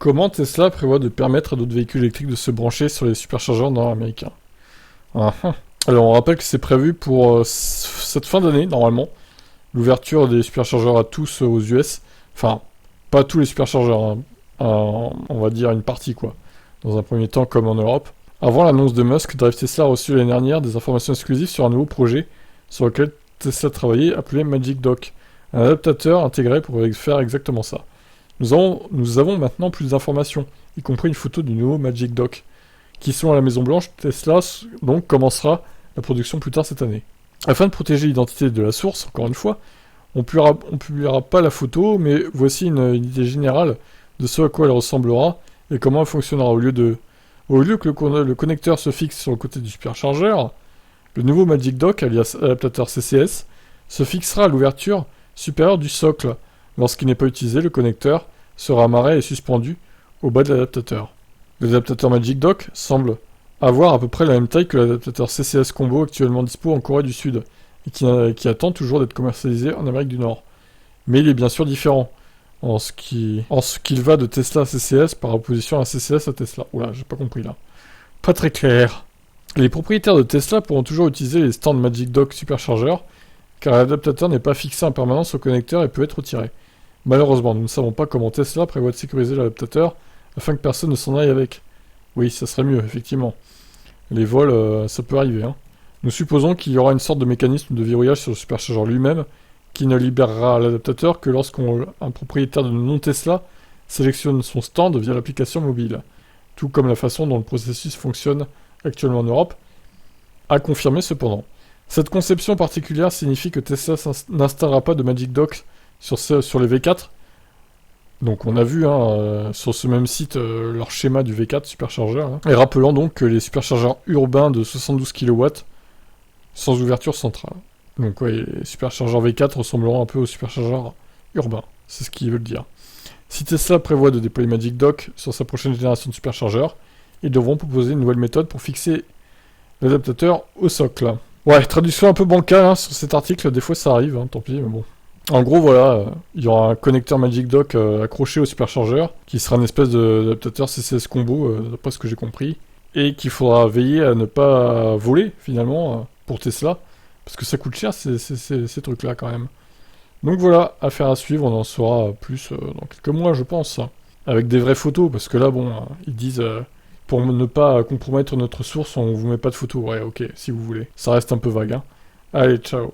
Comment Tesla prévoit de permettre à d'autres véhicules électriques de se brancher sur les superchargeurs nord-américains? Alors on rappelle que c'est prévu pour cette fin d'année, normalement, l'ouverture des superchargeurs à tous aux US. Enfin, pas tous les superchargeurs, hein. On va dire une partie, quoi. Dans un premier temps, comme en Europe. Avant l'annonce de Musk, Drive Tesla a reçu l'année dernière des informations exclusives sur un nouveau projet sur lequel Tesla travaillait, appelé Magic Dock. Un adaptateur intégré pour faire exactement ça. Nous avons maintenant plus d'informations, y compris une photo du nouveau Magic Dock, qui selon la Maison Blanche, Tesla donc commencera la production plus tard cette année. Afin de protéger l'identité de la source, encore une fois, on publiera pas la photo, mais voici une idée générale de ce à quoi elle ressemblera et comment elle fonctionnera. Au lieu que le connecteur se fixe sur le côté du superchargeur, le nouveau Magic Dock, alias adaptateur CCS, se fixera à l'ouverture supérieure du socle. Lorsqu'il n'est pas utilisé, le connecteur sera amarré et suspendu au bas de l'adaptateur. L'adaptateur Magic Dock semble avoir à peu près la même taille que l'adaptateur CCS Combo actuellement dispo en Corée du Sud et qui attend toujours d'être commercialisé en Amérique du Nord. Mais il est bien sûr différent en ce qu'il va de Tesla à CCS par opposition à CCS à Tesla. Oula, j'ai pas compris là. Pas très clair. Les propriétaires de Tesla pourront toujours utiliser les stands Magic Dock superchargeurs car l'adaptateur n'est pas fixé en permanence au connecteur et peut être retiré. Malheureusement, nous ne savons pas comment Tesla prévoit de sécuriser l'adaptateur afin que personne ne s'en aille avec. Oui, ça serait mieux, effectivement. Les vols, ça peut arriver, hein. Nous supposons qu'il y aura une sorte de mécanisme de verrouillage sur le superchargeur lui-même qui ne libérera l'adaptateur que lorsqu'un propriétaire de non-Tesla sélectionne son stand via l'application mobile. Tout comme la façon dont le processus fonctionne actuellement en Europe, à confirmer cependant. Cette conception particulière signifie que Tesla n'installera pas de Magic Dock sur les V4. Donc on a vu sur ce même site leur schéma du V4 superchargeur. Hein. Et rappelant donc que les superchargeurs urbains de 72 kW sans ouverture centrale. Donc ouais, les superchargeurs V4 ressembleront un peu aux superchargeurs urbains. C'est ce qu'ils veulent dire. Si Tesla prévoit de déployer Magic Dock sur sa prochaine génération de superchargeurs, ils devront proposer une nouvelle méthode pour fixer l'adaptateur au socle. Ouais, traduction un peu bancale sur cet article, des fois ça arrive, tant pis, mais bon. En gros, voilà, il y aura un connecteur Magic Dock accroché au superchargeur, qui sera une espèce d'adaptateur CCS combo, d'après ce que j'ai compris, et qu'il faudra veiller à ne pas voler, finalement, pour Tesla, parce que ça coûte cher, ces trucs-là, quand même. Donc voilà, affaire à suivre, on en saura plus dans quelques mois, je pense, avec des vraies photos, parce que là, bon, ils disent... pour ne pas compromettre notre source, on vous met pas de photos. Ouais, ok, si vous voulez. Ça reste un peu vague, hein. Allez, ciao.